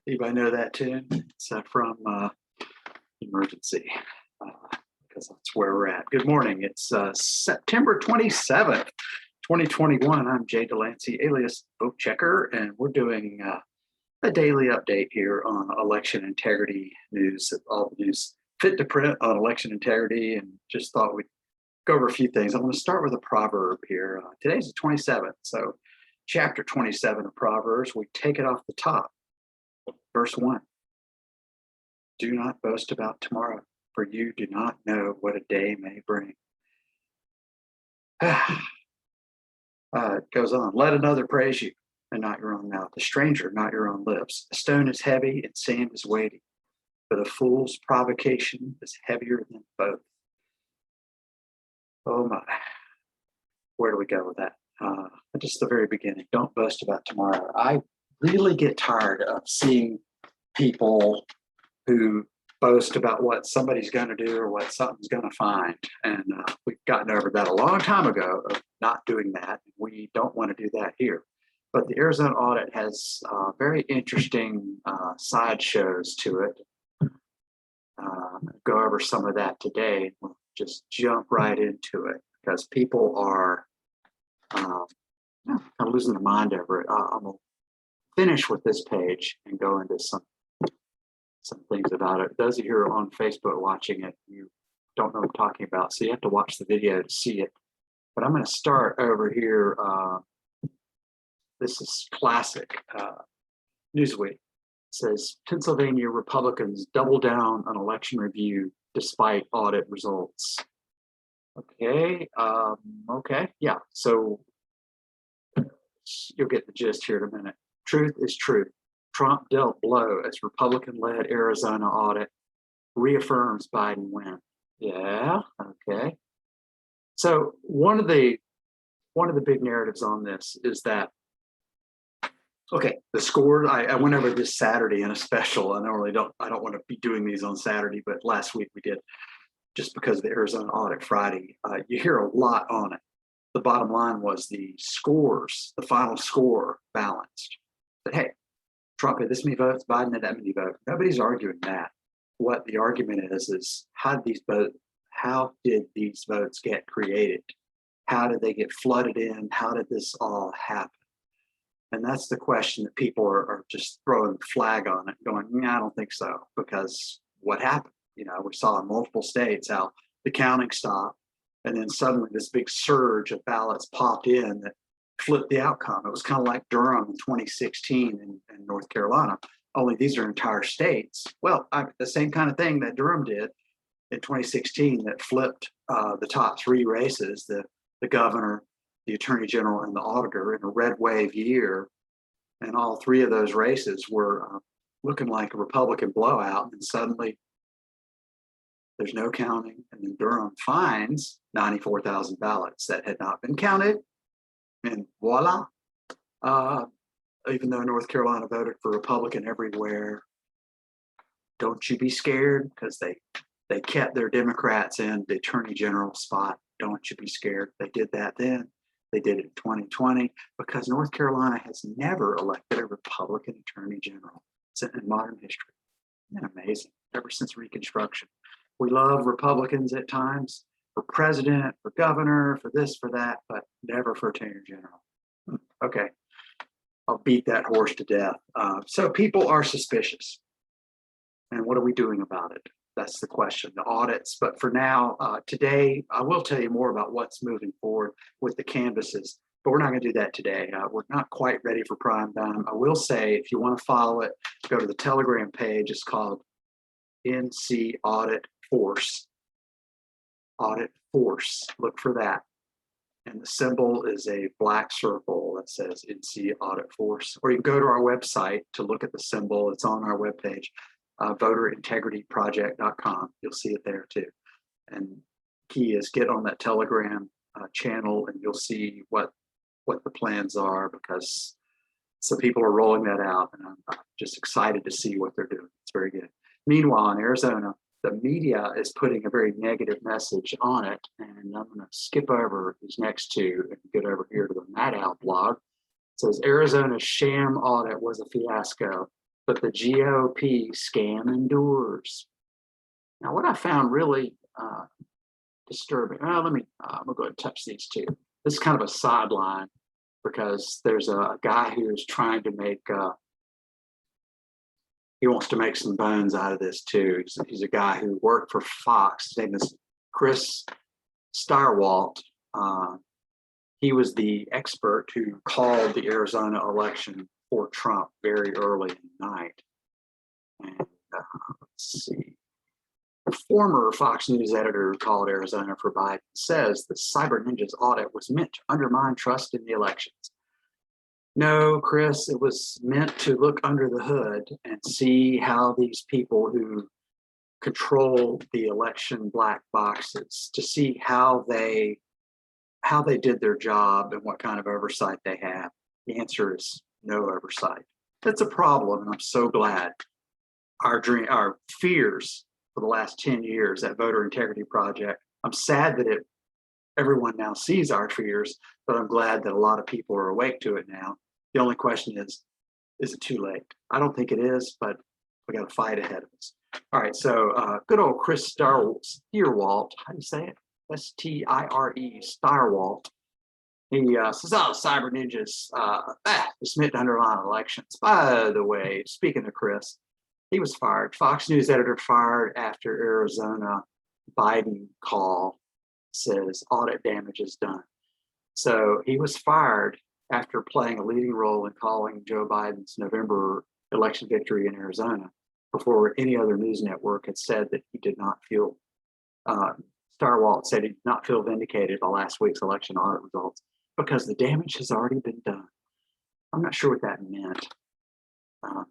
Anybody know that tune? It's from Emergency, because that's where we're at. Good morning. It's September 27th, 2021. I'm Jay Delancey, alias Vote Checker, and we're doing a daily update here on election integrity news, all the news fit to print on election integrity, and just thought we'd go over a few things. I want to start with a proverb here. Today's the 27th, so chapter 27 of Proverbs, we take it off the top. Verse 1, do not boast about tomorrow, for you do not know what a day may bring. It goes on, let another praise you, and not your own mouth, a stranger, not your own lips. A stone is heavy and sand is weighty, but a fool's provocation is heavier than both. Oh my, where do we go with that? Just the very beginning, don't boast about tomorrow. I really get tired of seeing people who boast about what somebody's going to do or what something's going to find. And we've gotten over that a long time ago of not doing that. We don't want to do that here. But the Arizona Audit has very interesting side shows to it. Go over some of that today. We'll just jump right into it because people are kind of losing their mind over it. I'm going to finish with this page and go into some things about it. Those of you who are on Facebook watching it, you don't know what I'm talking about, so you have to watch the video to see it. But I'm going to start over here. This is classic Newsweek. It says Pennsylvania Republicans double down on election review despite audit results. Okay, yeah. So you'll get the gist here in a minute. Truth is truth. Trump dealt blow as Republican-led Arizona audit reaffirms Biden win. Yeah, okay. So one of the big narratives on this is that, okay, the score, I went over this Saturday in a special. I don't want to be doing these on Saturday, but last week we did just because of the Arizona Audit Friday. You hear a lot on it. The bottom line was the scores, the final score balanced. But hey, Trump had this many votes, Biden had that many votes. Nobody's arguing that. What the argument is how did these votes get created? How did they get flooded in? How did this all happen? And that's the question that people are just throwing the flag on it, going, I don't think so, because what happened? You know, we saw in multiple states how the counting stopped, and then suddenly this big surge of ballots popped in that flipped the outcome. It was kind of like Durham in 2016 in North Carolina, only these are entire states. Well, the same kind of thing that Durham did in 2016 that flipped the top three races, the governor, the attorney general, and the auditor in a red wave year. And all three of those races were looking like a Republican blowout. And suddenly there's no counting. And then Durham finds 94,000 ballots that had not been counted. And voila, even though North Carolina voted for Republican everywhere, don't you be scared, because they kept their Democrats in the attorney general spot. Don't you be scared. They did that then. They did it in 2020 because North Carolina has never elected a Republican attorney general in modern history. Isn't that amazing? Ever since Reconstruction. We love Republicans at times, for president, for governor, for this, for that, but never for attorney general. Okay, I'll beat that horse to death. So people are suspicious. And what are we doing about it? That's the question, the audits. But for now, today, I will tell you more about what's moving forward with the canvases, but we're not going to do that today. We're not quite ready for prime time. I will say, if you want to follow it, go to the Telegram page. It's called NC Audit Force. Audit Force, look for that. And the symbol is a black circle that says NC Audit Force. Or you can go to our website to look at the symbol. It's on our webpage, voterintegrityproject.com. You'll see it there too. And key is get on that Telegram channel and you'll see what the plans are, because some people are rolling that out, and I'm just excited to see what they're doing. It's very good. Meanwhile, in Arizona, the media is putting a very negative message on it, and I'm going to skip over these next two and get over here to the Matt Out blog. says Arizona's sham audit was a fiasco, but the GOP scam endures. Now, what I found really disturbing, well, I'm gonna go ahead and touch these two. This is kind of a sideline because there's a guy who's trying to make, he wants to make some bones out of this too. He's a guy who worked for Fox. His name is Chris Stirewalt. He was the expert who called the Arizona election for Trump very early in the night. And let's see. The former Fox News editor who called Arizona for Biden says the Cyber Ninjas audit was meant to undermine trust in the elections. No, Chris, it was meant to look under the hood and see how these people who control the election black boxes, to see how they did their job and what kind of oversight they have. The answer is no oversight. That's a problem, and I'm so glad. Our fears for the last 10 years, that Voter Integrity Project, I'm sad that everyone now sees our fears, but I'm glad that a lot of people are awake to it now. The only question is it too late? I don't think it is, but we got a fight ahead of us. All right, so good old Chris Stirewalt, how do you say it? S-T-I-R-E, Stirewalt. He says, oh, Cyber Ninjas, it's meant to undermine elections. By the way, speaking of Chris, he was fired. Fox News editor fired after Arizona Biden call says audit damage is done. So he was fired after playing a leading role in calling Joe Biden's November election victory in Arizona before any other news network had said that he did not feel, Stirewalt said he did not feel vindicated by last week's election audit results because the damage has already been done. I'm not sure what that meant.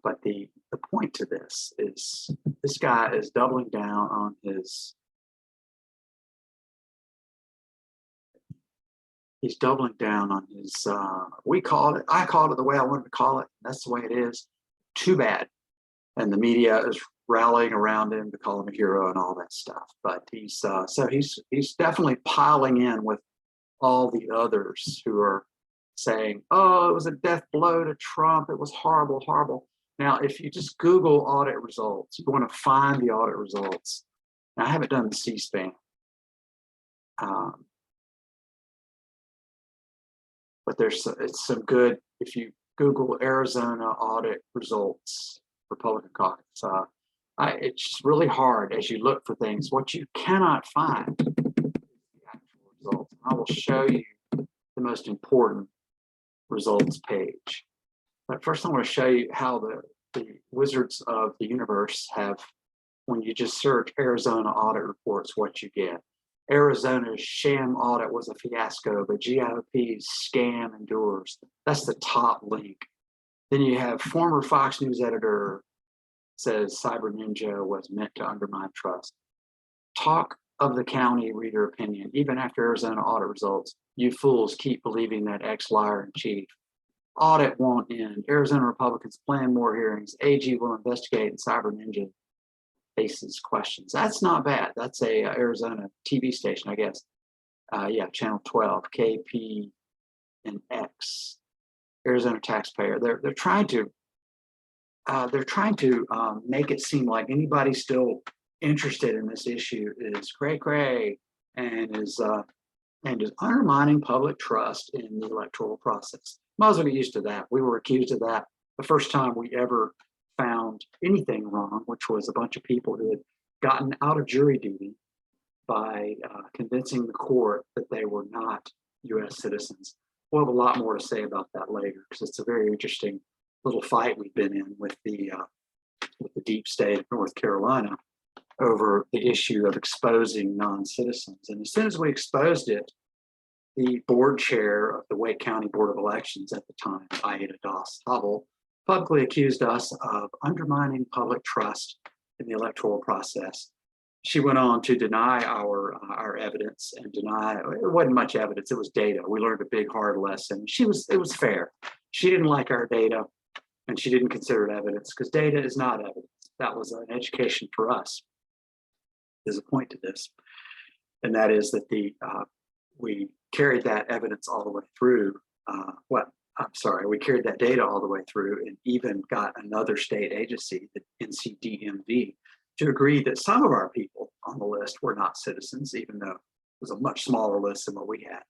But the point to this is this guy is doubling down on his, I called it the way I wanted to call it. That's the way it is. Too bad. And the media is rallying around him to call him a hero and all that stuff. But he's definitely piling in with all the others who are saying, oh, it was a death blow to Trump. It was horrible, horrible. Now, if you just Google audit results, you're going to find the audit results. Now, I haven't done the C-SPAN. But it's some good, if you Google Arizona audit results, Republican caucus. It's just really hard as you look for things. What you cannot find is the actual results. I will show you the most important results page. But first I want to show you how the wizards of the universe have, when you just search Arizona audit reports, what you get. Arizona's sham audit was a fiasco, but GOP's scam endures. That's the top link. Then you have former Fox News editor says Cyber Ninja was meant to undermine trust. Talk of the county reader opinion. Even after Arizona audit results, you fools keep believing that ex-liar in chief. Audit won't end. Arizona Republicans plan more hearings. AG will investigate, and Cyber Ninja faces questions. That's not bad. That's a Arizona TV station, I guess. Yeah, Channel 12, KP and X. Arizona taxpayer. They're trying to make it seem like anybody still interested in this issue is cray and is undermining public trust in the electoral process. Might as well get used to that. We were accused of that the first time we ever found anything wrong, which was a bunch of people who had gotten out of jury duty by convincing the court that they were not U.S. citizens. We'll have a lot more to say about that later because it's a very interesting little fight we've been in with the deep state of North Carolina over the issue of exposing non-citizens. And as soon as we exposed it, the board chair of the Wake County Board of Elections at the time, Aida Doss Hubble, publicly accused us of undermining public trust in the electoral process. She went on to deny our evidence and deny, it wasn't much evidence, it was data. We learned a big hard lesson. It was fair. She didn't like our data and she didn't consider it evidence because data is not evidence. That was an education for us. There's a point to this, and that is that we carried that evidence all the way through. I'm sorry, we carried that data all the way through and even got another state agency, the NCDMV, to agree that some of our people on the list were not citizens, even though it was a much smaller list than what we had.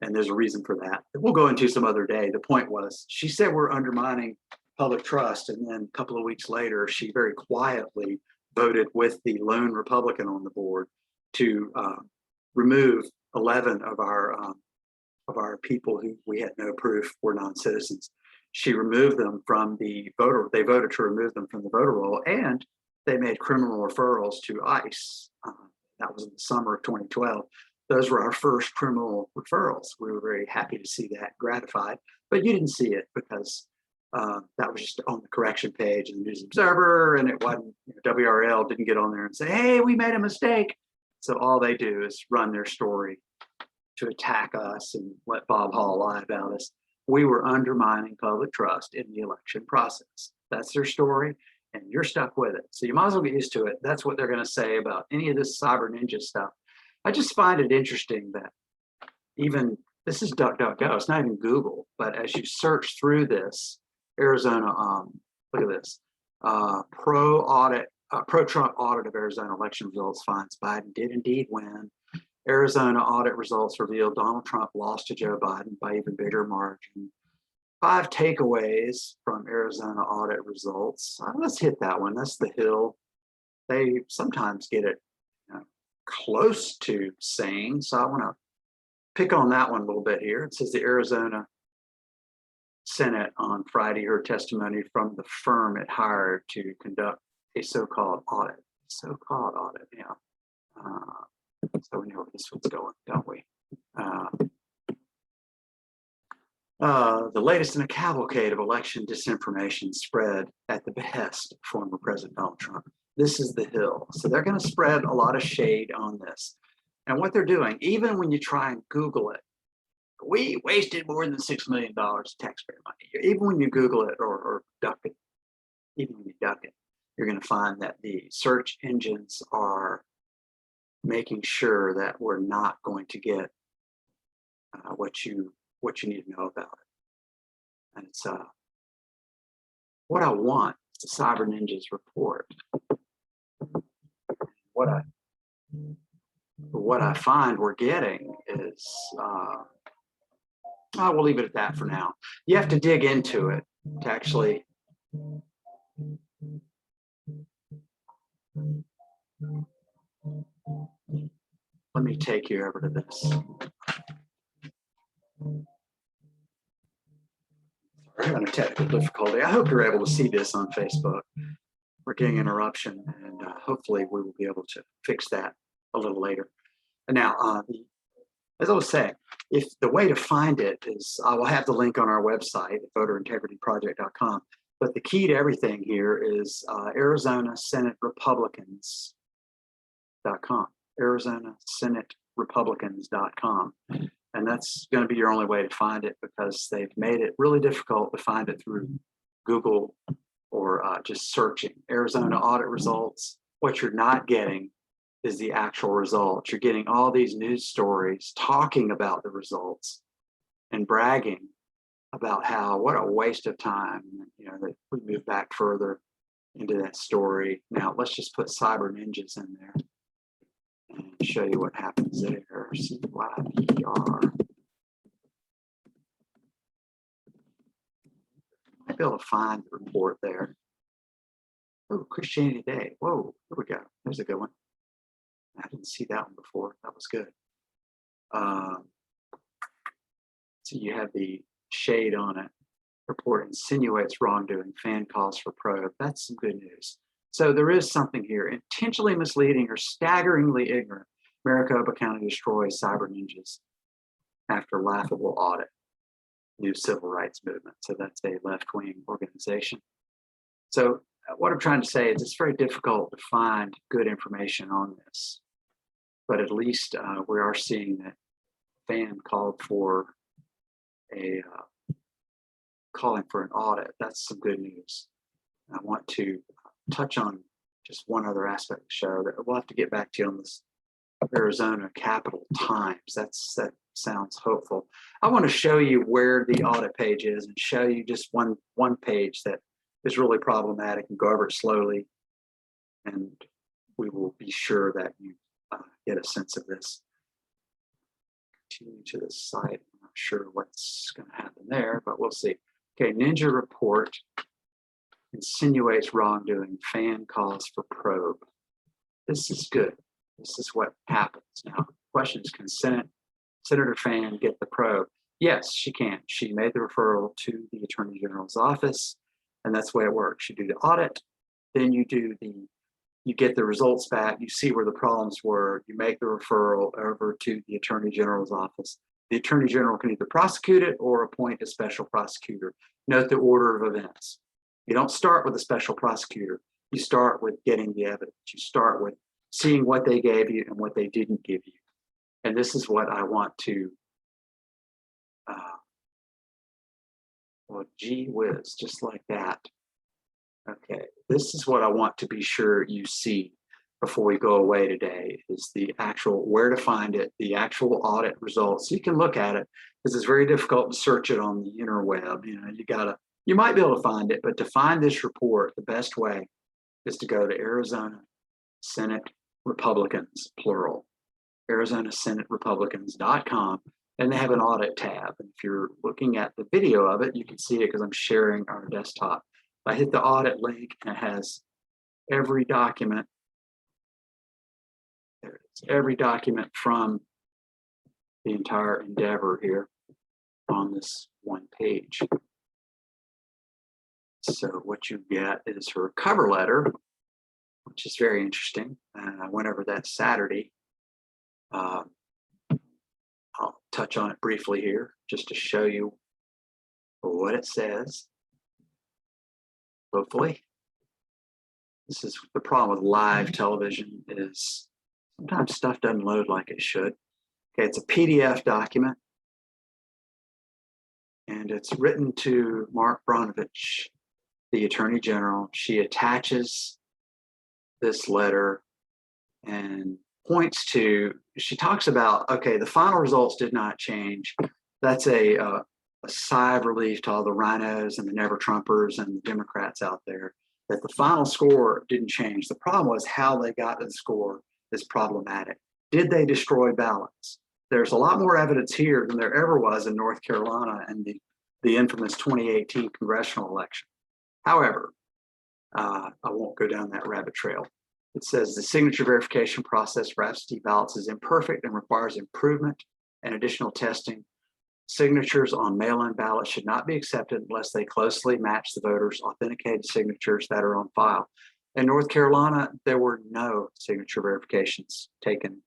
And there's a reason for that. We'll go into some other day. The point was, she said we're undermining public trust. And then a couple of weeks later, she very quietly voted with the lone Republican on the board to remove 11 of our people who we had no proof were non-citizens. She removed them from the voter. They voted to remove them from the voter roll, and they made criminal referrals to ICE. That was in the summer of 2012. Those were our first criminal referrals. We were very happy to see that, gratified, but you didn't see it because that was just on the correction page in the News Observer, and it wasn't, WRL didn't get on there and say, hey, we made a mistake. So all they do is run their story to attack us and let Bob Hall lie about us. We were undermining public trust in the election process. That's their story, and you're stuck with it. So you might as well get used to it. That's what they're going to say about any of this cyber ninja stuff. I just find it interesting that even, this is DuckDuckGo, it's not even Google, but as you search through this, Arizona, look at this, pro-Trump audit of Arizona election results finds Biden did indeed win. Arizona audit results revealed Donald Trump lost to Joe Biden by even bigger margin. 5 takeaways from Arizona audit results. Let's hit that one. That's the Hill. They sometimes get it close to sane. So I want to pick on that one a little bit here. It says the Arizona Senate on Friday heard testimony from the firm it hired to conduct a so-called audit. So-called audit, yeah. So we know where this one's going, don't we? The latest in a cavalcade of election disinformation spread at the behest of former President Donald Trump. This is the Hill. So they're going to spread a lot of shade on this. And what they're doing, even when you try and Google it, we wasted more than $6 million of taxpayer money. Even when you Google it or duck it, even when you duck it, you're going to find that the search engines are making sure that we're not going to get what you need to know about it. And it's what I want is the Cyber Ninjas report. What I find we're getting is we'll leave it at that for now. You have to dig into it to actually let me take you over to this. We're having a technical difficulty. I hope you're able to see this on Facebook. We're getting interruption, and hopefully we will be able to fix that a little later. And now, as I was saying, if the way to find it is, I will have the link on our website, voterintegrityproject.com. But the key to everything here is Arizona Senate Republicans.com. Arizona Senate Republicans.com. And that's going to be your only way to find it because they've made it really difficult to find it through Google or just searching. Arizona audit results. What you're not getting is the actual results. You're getting all these news stories talking about the results and bragging about how, what a waste of time, that we move back further into that story. Now, let's just put Cyber Ninjas in there and show you what happens there. CYPR. Might be able to find the report there. Oh, Christianity Today. Whoa, here we go. There's a good one. I didn't see that one before. That was good. So you have the shade on it. Report insinuates wrongdoing. Fan calls for probe. That's some good news. So there is something here. Intentionally misleading or staggeringly ignorant. Maricopa County destroys Cyber Ninjas after laughable audit. New civil rights movement. So that's a left-wing organization. So what I'm trying to say is it's very difficult to find good information on this. But at least we are seeing that Fan called for calling for an audit. That's some good news. I want to touch on just one other aspect of the show that we'll have to get back to you on this Arizona Capital Times. That sounds hopeful. I want to show you where the audit page is and show you just one page that is really problematic and go over it slowly. And we will be sure that you get a sense of this. Continue to the site. I'm not sure what's going to happen there, but we'll see. Okay, Ninja report insinuates wrongdoing. Fan calls for probe. This is good. This is what happens. Now, question is, can Senator Fan get the probe? Yes, she can. She made the referral to the Attorney General's office, and that's the way it works. You do the audit, then you get the results back, you see where the problems were, you make the referral over to the Attorney General's office. The Attorney General can either prosecute it or appoint a special prosecutor. Note the order of events. You don't start with a special prosecutor. You start with getting the evidence. You start with seeing what they gave you and what they didn't give you. And this is what I want to, well, gee whiz, just like that. Okay, this is what I want to be sure you see before we go away today, is the actual, where to find it, the actual audit results. You can look at it, because it's very difficult to search it on the interweb. You know, you might be able to find it, but to find this report, the best way is to go to Arizona Senate Republicans, plural, ArizonaSenateRepublicans.com, and they have an audit tab. And if you're looking at the video of it, you can see it because I'm sharing our desktop. I hit the audit link and it has every document. There it is, every document from the entire endeavor here on this one page. So what you get is her cover letter, which is very interesting. And I went over that Saturday. I'll touch on it briefly here just to show you what it says. Hopefully. This is the problem with live television, is sometimes stuff doesn't load like it should. Okay, it's a PDF document, and it's written to Mark Bronovich, the Attorney General. She attaches this letter and points to, she talks about, okay, the final results did not change. That's a sigh of relief to all the rhinos and the never Trumpers and the Democrats out there, that the final score didn't change. The problem was how they got to the score is problematic. Did they destroy ballots? There's a lot more evidence here than there ever was in North Carolina and the infamous 2018 congressional election. However, I won't go down that rabbit trail. It says the signature verification process for absentee ballots is imperfect and requires improvement and additional testing. Signatures on mail-in ballots should not be accepted unless they closely match the voters' authenticated signatures that are on file. In North Carolina, there were no signature verifications taken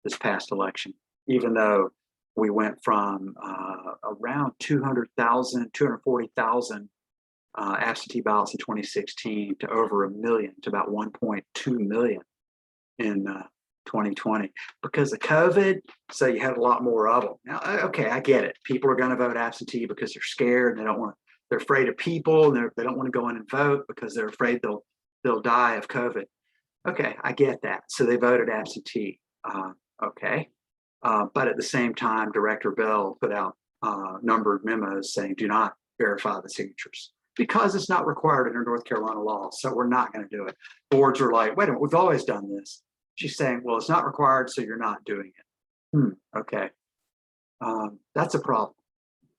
this past election, even though we went from around 240,000 absentee ballots in 2016 to over 1 million, to about 1.2 million in 2020 because of COVID. So you had a lot more of them. Now, okay, I get it. People are going to vote absentee because they're scared and they're afraid of people, and they don't want to go in and vote because they're afraid they'll die of COVID. Okay, I get that. So they voted absentee. Okay. But at the same time, Director Bell put out numbered memos saying, do not verify the signatures because it's not required under North Carolina law. So we're not going to do it. Boards are like, wait a minute, we've always done this. She's saying, well, it's not required, so you're not doing it. Okay. That's a problem.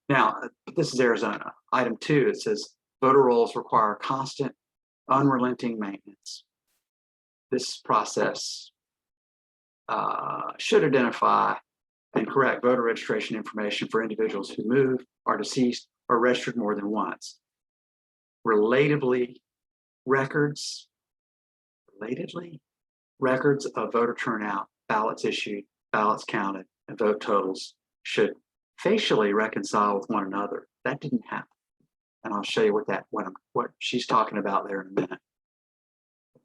Now, this is Arizona. Item 2, it says voter rolls require constant, unrelenting maintenance. This process should identify and correct voter registration information for individuals who moved, are deceased, or registered more than once. Relatedly, records of voter turnout, ballots issued, ballots counted, and vote totals should facially reconcile with one another. That didn't happen. And I'll show you what she's talking about there in a minute.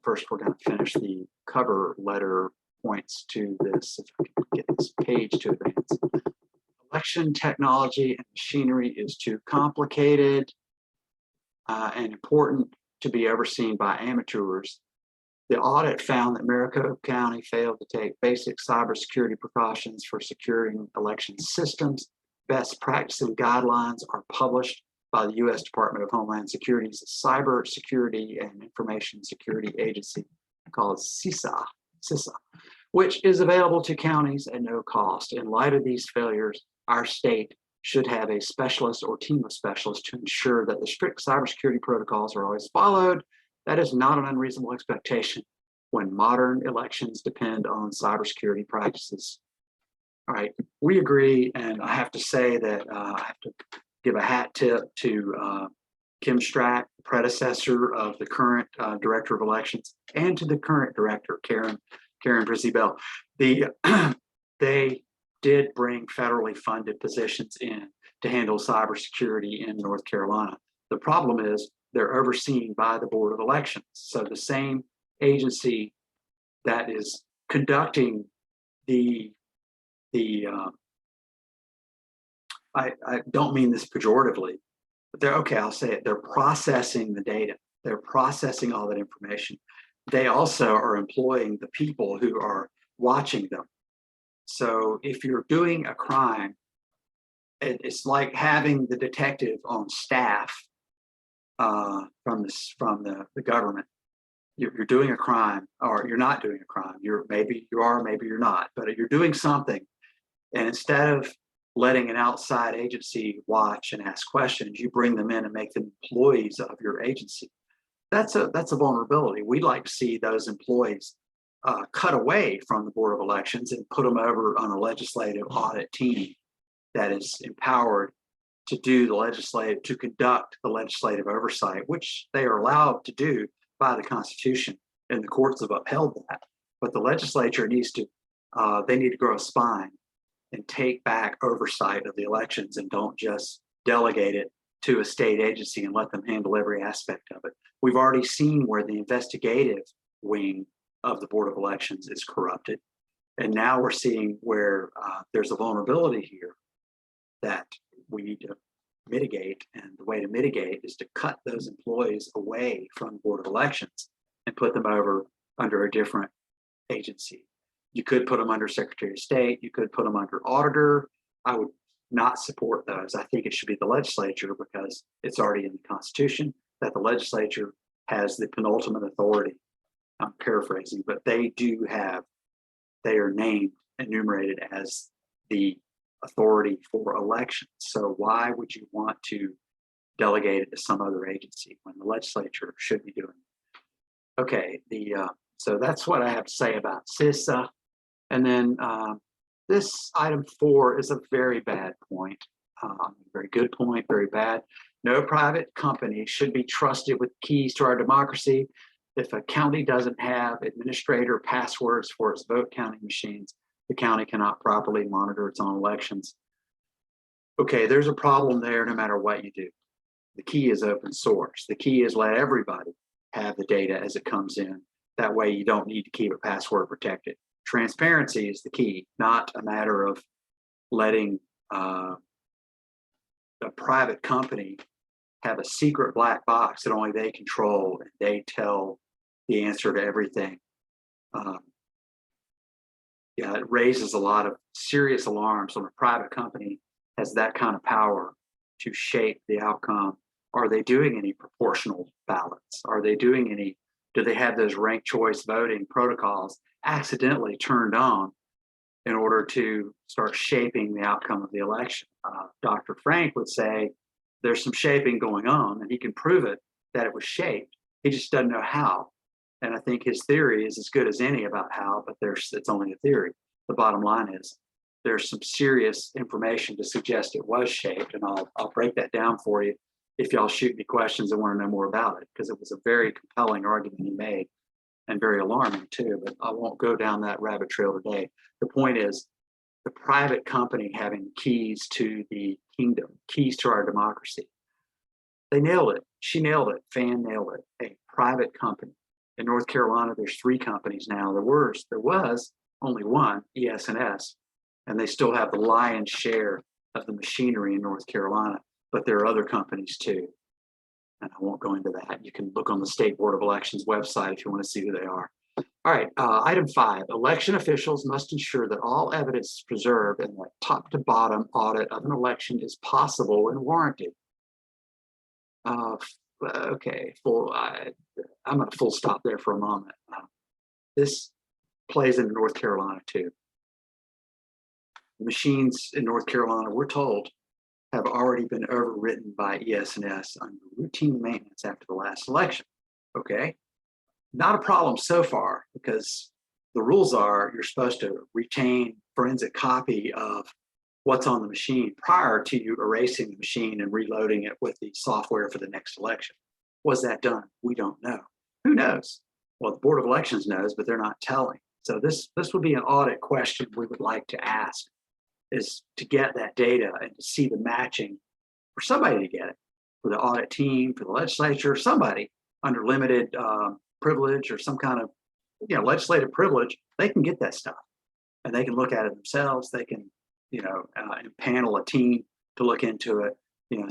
First, we're going to finish the cover letter points to this. If I can get this page to advance. Election technology and machinery is too complicated and important to be overseen by amateurs. The audit found that Maricopa County failed to take basic cybersecurity precautions for securing election systems. Best practices and guidelines are published by the U.S. Department of Homeland Security's Cyber Security and Information Security Agency called CISA, which is available to counties at no cost. In light of these failures, our state should have a specialist or team of specialists to ensure that the strict cybersecurity protocols are always followed. That is not an unreasonable expectation when modern elections depend on cybersecurity practices. All right, we agree, and I have to say that I have to give a hat tip to Kim Strack, predecessor of the current director of elections, and to the current director, Karen Brizzy-Bell. They did bring federally funded positions in to handle cybersecurity in North Carolina. The problem is they're overseen by the Board of Elections. So the same agency that is conducting I don't mean this pejoratively, but I'll say it, they're processing the data. They're processing all that information. They also are employing the people who are watching them. So if you're doing a crime, it's like having the detective on staff from the government. You're doing a crime, or you're not doing a crime. Maybe you are, maybe you're not, but you're doing something. And instead of letting an outside agency watch and ask questions, you bring them in and make them employees of your agency. That's a vulnerability. We'd like to see those employees cut away from the Board of Elections and put them over on a legislative audit team that is empowered to conduct the legislative oversight, which they are allowed to do by the Constitution, and the courts have upheld that. But the legislature needs to grow a spine and take back oversight of the elections, and don't just delegate it to a state agency and let them handle every aspect of it. We've already seen where the investigative wing of the Board of Elections is corrupted. And now we're seeing where there's a vulnerability here that we need to mitigate. And the way to mitigate is to cut those employees away from the Board of Elections and put them over under a different agency. You could put them under Secretary of State. You could put them under auditor. I would not support those. I think it should be the legislature, because it's already in the Constitution that the legislature has the penultimate authority. I'm paraphrasing, but they are named, enumerated as the authority for elections. So why would you want to delegate it to some other agency when the legislature should be doing it? Okay, so that's what I have to say about CISA. And then this item 4 is a very bad point. Very good point, very bad. No private company should be trusted with keys to our democracy. If a county doesn't have administrator passwords for its vote counting machines, the county cannot properly monitor its own elections. Okay, there's a problem there no matter what you do. The key is open source. The key is let everybody have the data as it comes in. That way you don't need to keep it password protected. Transparency is the key, not a matter of letting a private company have a secret black box that only they control and they tell the answer to everything. It raises a lot of serious alarms when a private company has that kind of power to shape the outcome. Are they doing any proportional ballots? Do they have those ranked choice voting protocols accidentally turned on in order to start shaping the outcome of the election? Dr. Frank would say there's some shaping going on, and he can prove it that it was shaped. He just doesn't know how. And I think his theory is as good as any about how, but it's only a theory. The bottom line is there's some serious information to suggest it was shaped, and I'll break that down for you if y'all shoot me questions and want to know more about it, because it was a very compelling argument he made and very alarming too, but I won't go down that rabbit trail today. The point is the private company having keys to the kingdom, keys to our democracy. They nailed it. She nailed it. Fan nailed it. A private company. In North Carolina, there's 3 companies now. There was only one, ES&S, and they still have the lion's share of the machinery in North Carolina, but there are other companies too. And I won't go into that. You can look on the State Board of Elections website if you want to see who they are. All right, item 5, election officials must ensure that all evidence preserved in the top to bottom audit of an election is possible and warranted. Okay, I'm going to full stop there for a moment. This plays in North Carolina too. The machines in North Carolina, we're told, have already been overwritten by ES&S under routine maintenance after the last election. Okay, not a problem so far, because the rules are you're supposed to retain forensic copy of what's on the machine prior to you erasing the machine and reloading it with the software for the next election. Was that done? We don't know. Who knows? Well, the Board of Elections knows, but they're not telling. So this would be an audit question we would like to ask, is to get that data and to see the matching, for somebody to get it, for the audit team, for the legislature, somebody under limited privilege or some kind of legislative privilege, they can get that stuff and they can look at it themselves. They can impanel a team to look into it,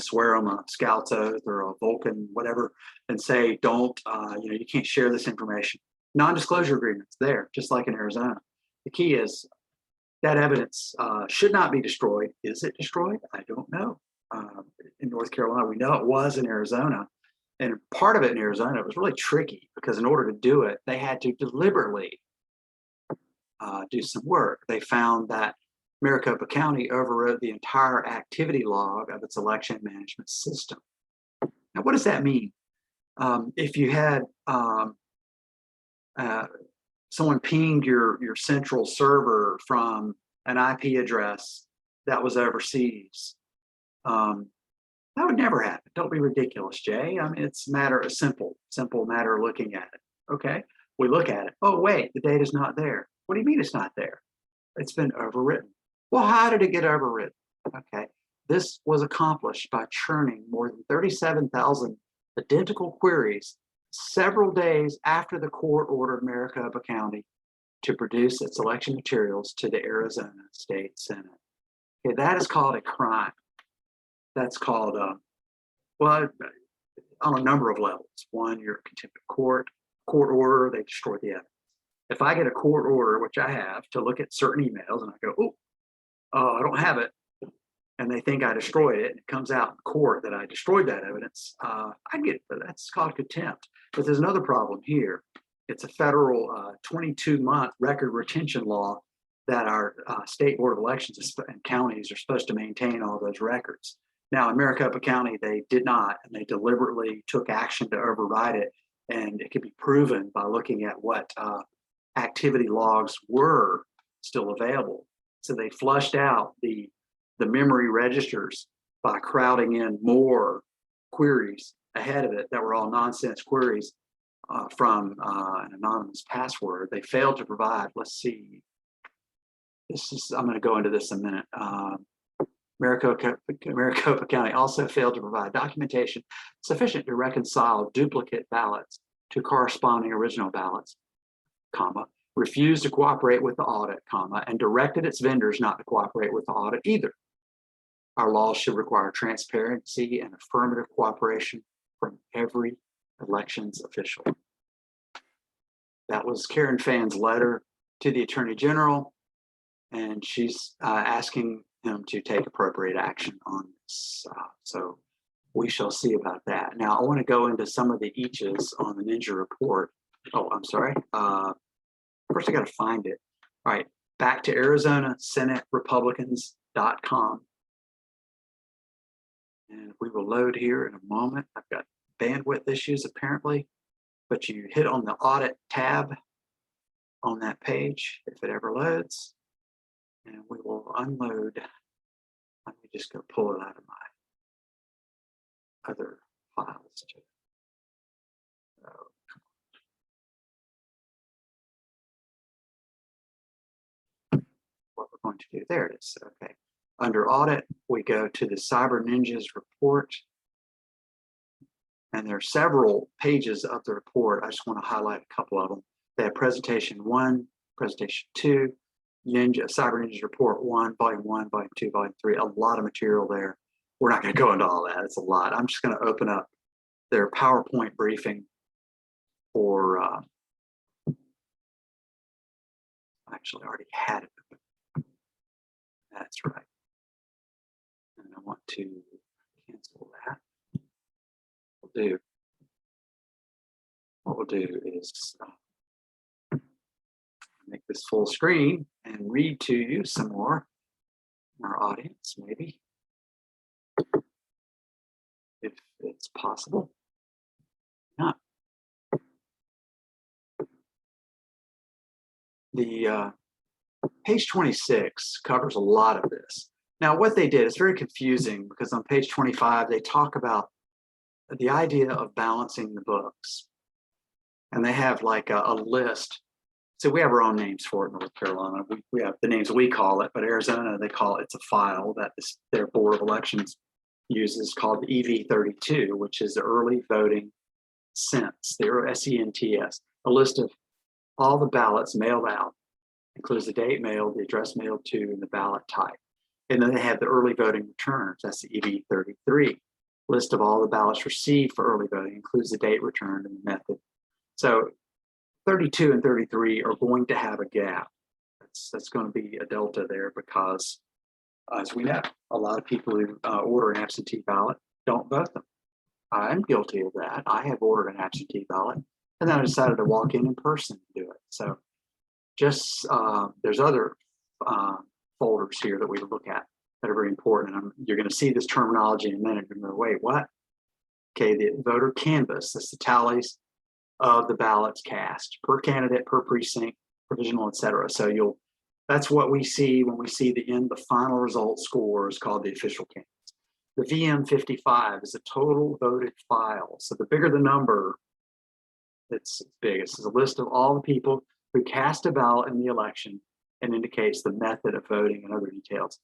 swear them a Scout's oath or a Vulcan, whatever, and say, don't, you can't share this information. Non-disclosure agreements there, just like in Arizona. The key is that evidence should not be destroyed. Is it destroyed? I don't know. In North Carolina, we know it was in Arizona. And part of it in Arizona, it was really tricky because in order to do it, they had to deliberately do some work. They found that Maricopa County overrode the entire activity log of its election management system. Now, what does that mean? If you had someone pinged your central server from an IP address that was overseas, that would never happen. Don't be ridiculous, Jay. I mean, it's a simple matter of looking at it. Okay, we look at it. Oh, wait, the data's not there. What do you mean it's not there? It's been overwritten. Well, how did it get overwritten? Okay, this was accomplished by churning more than 37,000 identical queries several days after the court ordered Maricopa County to produce its election materials to the Arizona State Senate. Okay, that is called a crime. That's called, on a number of levels. One, you're contempt of court order, they destroy the evidence. If I get a court order, which I have, to look at certain emails and I go, I don't have it, and they think I destroyed it, and it comes out in court that I destroyed that evidence, that's called contempt. But there's another problem here. It's a federal 22-month record retention law that our state board of elections and counties are supposed to maintain all those records. Now, in Maricopa County, they did not, and they deliberately took action to override it, and it could be proven by looking at what activity logs were still available. So they flushed out the memory registers by crowding in more queries ahead of it that were all nonsense queries from an anonymous password. They failed to provide, let's see, I'm going to go into this in a minute. Maricopa County also failed to provide documentation sufficient to reconcile duplicate ballots to corresponding original ballots, refused to cooperate with the audit, and directed its vendors not to cooperate with the audit either. Our laws should require transparency and affirmative cooperation from every elections official. That was Karen Phan's letter to the Attorney General, and she's asking him to take appropriate action on this. So we shall see about that. Now, I want to go into some of the eaches on the Ninja report. Oh, I'm sorry. First, I got to find it. All right, back to Arizona Senate Republicans.com. And we will load here in a moment. I've got bandwidth issues apparently, but you hit on the audit tab on that page if it ever loads, and we will unload. Let me just go pull it out of my other files too. What we're going to do, there it is. Okay, under audit, we go to the Cyber Ninjas report, and there are several pages of the report. I just want to highlight a couple of them. They have presentation 1, presentation 2, Cyber Ninjas report 1, volume 2, volume 3. A lot of material there. We're not going to go into all that. It's a lot. I'm just going to open up their PowerPoint briefing for actually already had it. That's right. And I want to cancel that. What we'll do is make this full screen and read to you some more in our audience, maybe, if it's possible. Not. The page 26 covers a lot of this. Now, what they did is very confusing because on page 25, they talk about the idea of balancing the books. And they have like a list. So we have our own names for it in North Carolina. We have the names we call it, but Arizona, they call it's a file that their Board of Elections uses called the EV32, which is the Early Voting Sense, the SENTS, a list of all the ballots mailed out, includes the date mailed, the address mailed to, and the ballot type. And then they have the early voting returns, that's the EV33. List of all the ballots received for early voting, includes the date returned and the method. So 32 and 33 are going to have a gap. That's going to be a delta there because, as we know, a lot of people who order an absentee ballot don't vote them. I'm guilty of that. I have ordered an absentee ballot, and then I decided to walk in person and do it. So just there's other folders here that we look at that are very important. And you're going to see this terminology in a minute. You're going to wait, what? Okay, the voter canvas, that's the tallies of the ballots cast per candidate, per precinct, provisional, etc. So that's what we see when we see the final result scores called the official canvas. The VM55 is a total voted file. So the bigger the number, it's big. It's a list of all the people who cast a ballot in the election and indicates the method of voting and other details.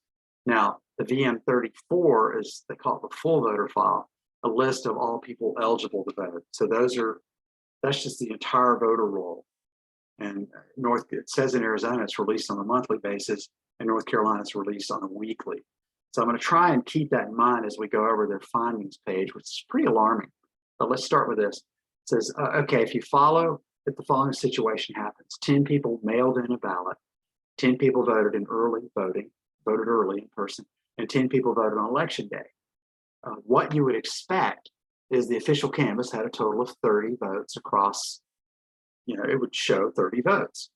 Now, the VM34 is, they call it the full voter file, a list of all people eligible to vote. So that's just the entire voter roll. And it says in Arizona, it's released on a monthly basis. In North Carolina, it's released on a weekly. So I'm going to try and keep that in mind as we go over their findings page, which is pretty alarming. But let's start with this. It says, okay, if the following situation happens, 10 people mailed in a ballot, 10 people voted early in person, and 10 people voted on election day. What you would expect is the official canvas had a total of 30 votes across, it would show 30 votes.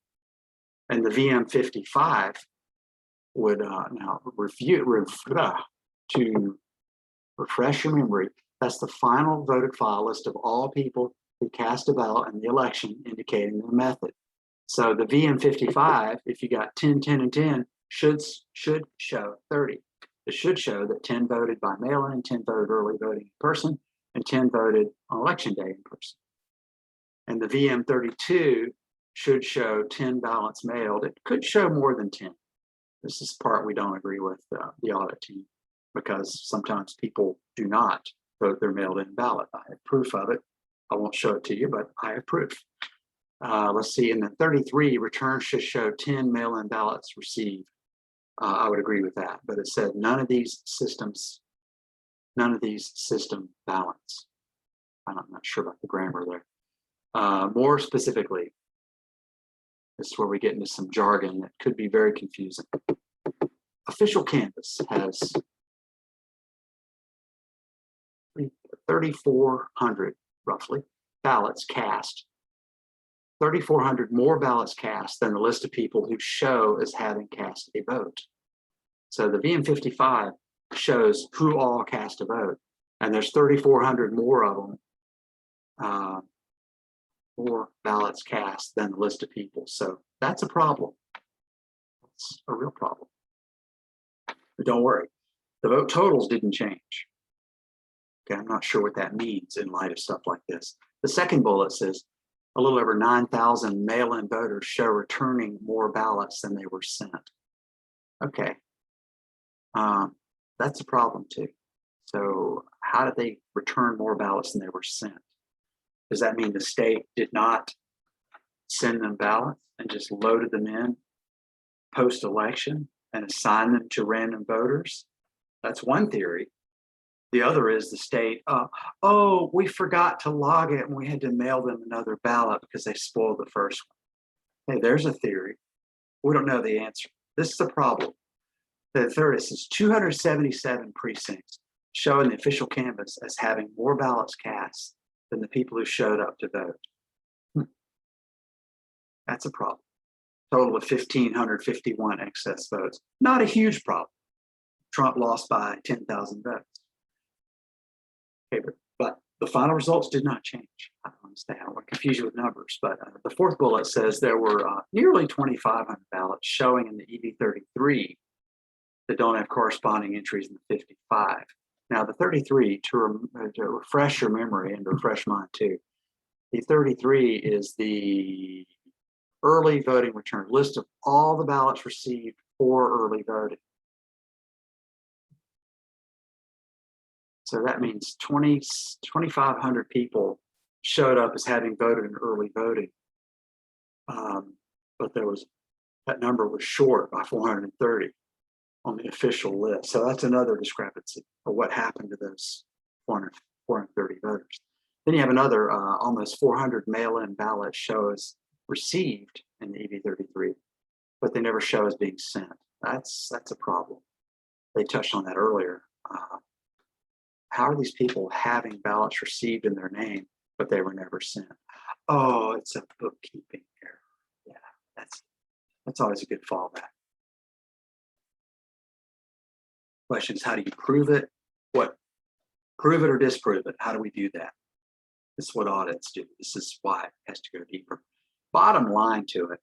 And the VM55 would now to refresh your memory, that's the final voted file list of all people who cast a ballot in the election indicating the method. So the VM55, if you got 10, 10, and 10, should show 30. It should show that 10 voted by mail-in, 10 voted early voting in person, and 10 voted on election day in person. And the VM32 should show 10 ballots mailed. It could show more than 10. This is the part we don't agree with the audit team because sometimes people do not vote their mailed-in ballot. I have proof of it. I won't show it to you, but I have proof. Let's see, in the 33, returns should show 10 mail-in ballots received. I would agree with that, but it said none of these system balance. I'm not sure about the grammar there. More specifically, this is where we get into some jargon that could be very confusing. Official canvas has 3,400 roughly ballots cast. 3,400 more ballots cast than the list of people who show as having cast a vote. So the VM55 shows who all cast a vote, and there's 3,400 more of them, more ballots cast than the list of people. So that's a problem. It's a real problem. But don't worry, the vote totals didn't change. Okay, I'm not sure what that means in light of stuff like this. The second bullet says, a little over 9,000 mail-in voters show returning more ballots than they were sent. Okay, that's a problem too. So how did they return more ballots than they were sent? Does that mean the state did not send them ballots and just loaded them in post-election and assigned them to random voters? That's one theory. The other is the state, oh, we forgot to log it and we had to mail them another ballot because they spoiled the first one. Hey, there's a theory. We don't know the answer. This is a problem. The third is 277 precincts showing the official canvas as having more ballots cast than the people who showed up to vote. That's a problem. Total of 1,551 excess votes. Not a huge problem. Trump lost by 10,000 votes. Okay, but the final results did not change. I don't understand. I want to confuse you with numbers, but the fourth bullet says there were nearly 2,500 ballots showing in the EV33 that don't have corresponding entries in the 55. Now, the 33, to refresh your memory and to refresh mine too, the 33 is the early voting return list of all the ballots received for early voting. So that means 2,500 people showed up as having voted in early voting. But that number was short by 430 on the official list. So that's another discrepancy of what happened to those 430 voters. Then you have another almost 400 mail-in ballots show as received in the EV33, but they never show as being sent. That's a problem. They touched on that earlier. How are these people having ballots received in their name, but they were never sent? Oh, it's a bookkeeping error. Yeah, that's always a good fallback. Question is, how do you prove it? Prove it or disprove it? How do we do that? This is what audits do. This is why it has to go deeper. Bottom line to it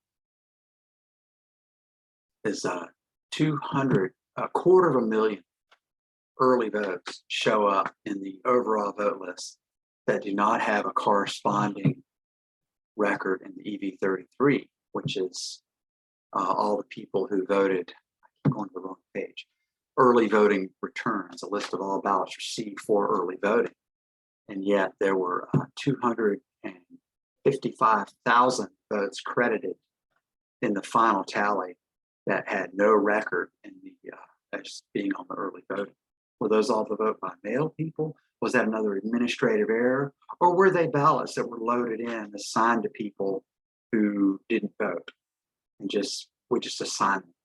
is 250,000 early votes show up in the overall vote list that do not have a corresponding record in the EV33, which is all the people who voted. I keep going to the wrong page. Early voting returns, a list of all ballots received for early voting. And yet there were 255,000 votes credited in the final tally that had no record in the as being on the early voting. Were those all the vote by mail people? Was that another administrative error? Or were they ballots that were loaded in, assigned to people who didn't vote? And we just assigned them.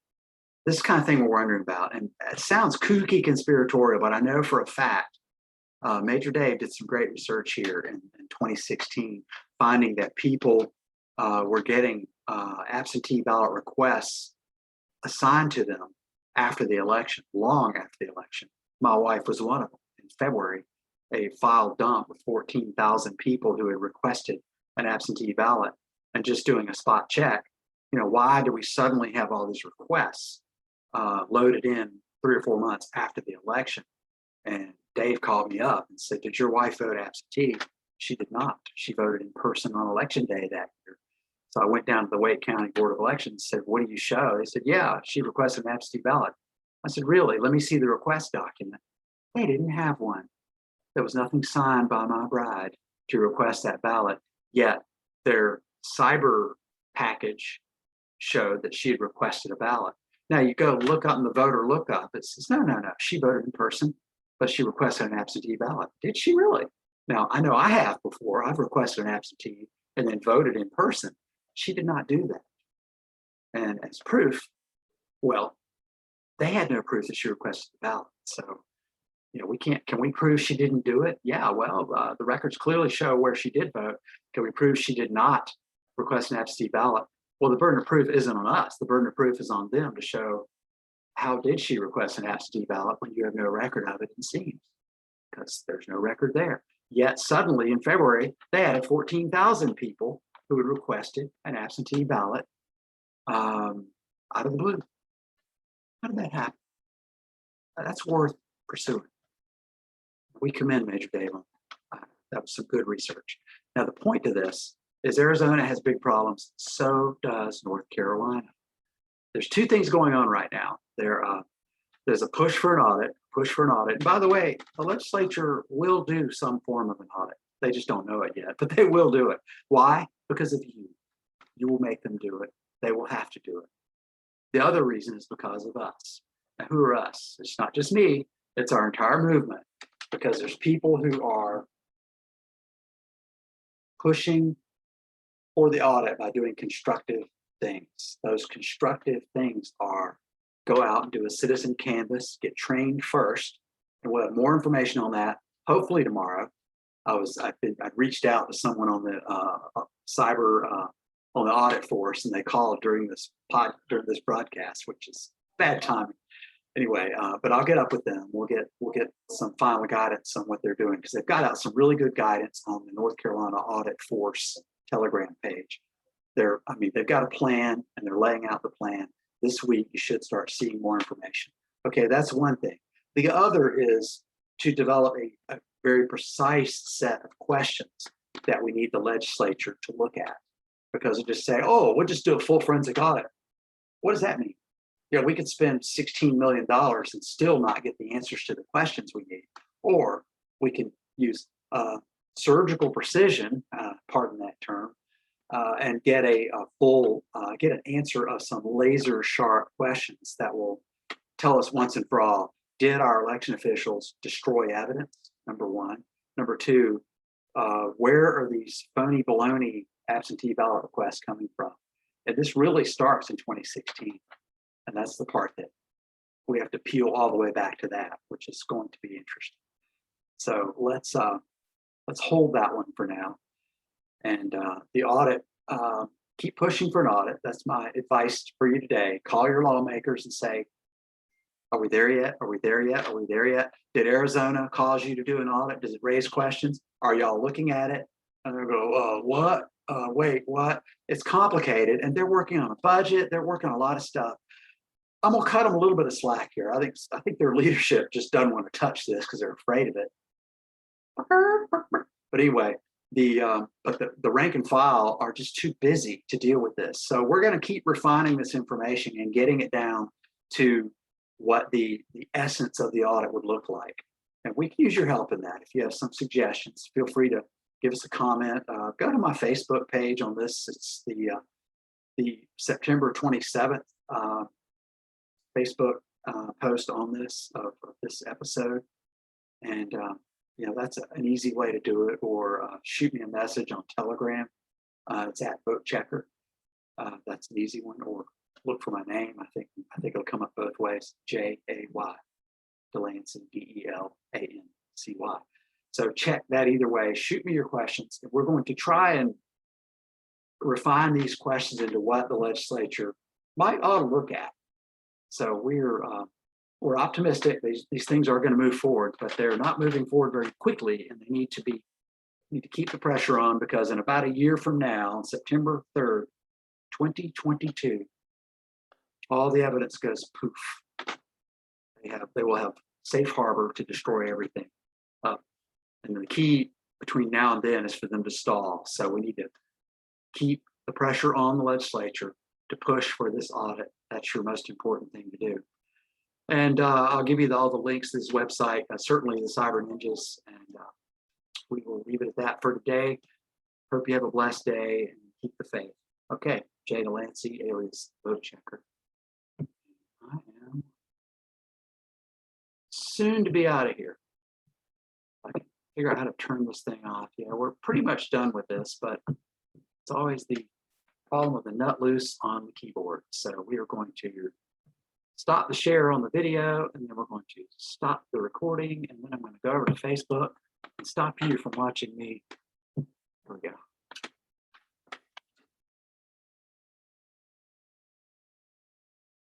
This is the kind of thing we're wondering about. And it sounds kooky conspiratorial, but I know for a fact, Major Dave did some great research here in 2016, finding that people were getting absentee ballot requests assigned to them after the election, long after the election. My wife was one of them. In February, a file dump with 14,000 people who had requested an absentee ballot, and just doing a spot check. Why do we suddenly have all these requests loaded in 3 or 4 months after the election? And Dave called me up and said, "Did your wife vote absentee?" She did not. She voted in person on election day that year. So I went down to the Wake County Board of Elections and said, "What do you show?" They said, "Yeah, she requested an absentee ballot." I said, "Really? Let me see the request document." They didn't have one. There was nothing signed by my bride to request that ballot, yet their cyber package showed that she had requested a ballot. Now you go look up in the voter lookup, it says, no, she voted in person, but she requested an absentee ballot. Did she really? Now, I know I have before. I've requested an absentee and then voted in person. She did not do that. And as proof, well, they had no proof that she requested the ballot. So, can we prove she didn't do it? Yeah, well, the records clearly show where she did vote. Can we prove she did not request an absentee ballot? Well, the burden of proof isn't on us. The burden of proof is on them to show how did she request an absentee ballot when you have no record of it, it seems, because there's no record there. Yet suddenly in February, they added 14,000 people who had requested an absentee ballot out of the blue. How did that happen? That's worth pursuing. We commend Major Dave on that was some good research. Now, the point to this is Arizona has big problems. So does North Carolina. There's two things going on right now. There's a push for an audit. And by the way, the legislature will do some form of an audit. They just don't know it yet, but they will do it. Why? Because of you. You will make them do it. They will have to do it. The other reason is because of us. Now, who are us? It's not just me. It's our entire movement, because there's people who are pushing for the audit by doing constructive things. Those constructive things are go out and do a citizen canvass, get trained first, and we'll have more information on that hopefully tomorrow. I'd reached out to someone on the cyber on the audit force, and they called during this broadcast, which is bad timing. Anyway, but I'll get up with them. We'll get some final guidance on what they're doing, because they've got out some really good guidance on the North Carolina Audit Force Telegram page. They've got a plan, and they're laying out the plan. This week, you should start seeing more information. Okay, that's one thing. The other is to develop a very precise set of questions that we need the legislature to look at, because they just say, oh, we'll just do a full forensic audit. What does that mean? Yeah, we could spend $16 million and still not get the answers to the questions we need. Or we can use surgical precision, pardon that term, and get get an answer of some laser sharp questions that will tell us once and for all, did our election officials destroy evidence? Number one. Number two, where are these phony baloney absentee ballot requests coming from? And this really starts in 2016. And that's the part that we have to peel all the way back to that, which is going to be interesting. So let's hold that one for now. And the audit, keep pushing for an audit. That's my advice for you today. Call your lawmakers and say, are we there yet? Are we there yet? Are we there yet? Did Arizona cause you to do an audit? Does it raise questions? Are y'all looking at it? And they'll go, what? Wait, what? It's complicated, and they're working on a budget. They're working on a lot of stuff. I'm gonna cut them a little bit of slack here. I think their leadership just doesn't want to touch this because they're afraid of it. But anyway, the rank and file are just too busy to deal with this. So we're going to keep refining this information and getting it down to what the essence of the audit would look like. And we can use your help in that. If you have some suggestions, feel free to give us a comment. Go to my Facebook page on this. It's the September 27th Facebook post on this of this episode. And that's an easy way to do it. Or shoot me a message on Telegram. It's at Vote Checker. That's an easy one. Or look for my name. I think it'll come up both ways. J-A-Y, Delancey, D-E-L-A-N-C-Y. So check that either way. Shoot me your questions. We're going to try and refine these questions into what the legislature might ought to look at. So we're optimistic. These things are going to move forward, but they're not moving forward very quickly, and they need to keep the pressure on, because in about a year from now, on September 3rd, 2022, all the evidence goes poof. They will have safe harbor to destroy everything. And the key between now and then is for them to stall. So we need to keep the pressure on the legislature to push for this audit. That's your most important thing to do. And I'll give you all the links to this website, certainly the Cyber Ninjas, and we will leave it at that for today. Hope you have a blessed day and keep the faith. Okay, Jay Delancey, alias Vote Checker. I am soon to be out of here. I can figure out how to turn this thing off. Yeah, we're pretty much done with this, but it's always the problem with the nut loose on the keyboard. So we are going to stop the share on the video, and then we're going to stop the recording, and then I'm going to go over to Facebook and stop you from watching me. There we go.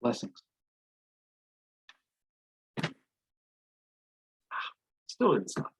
Blessings. Still didn't stop.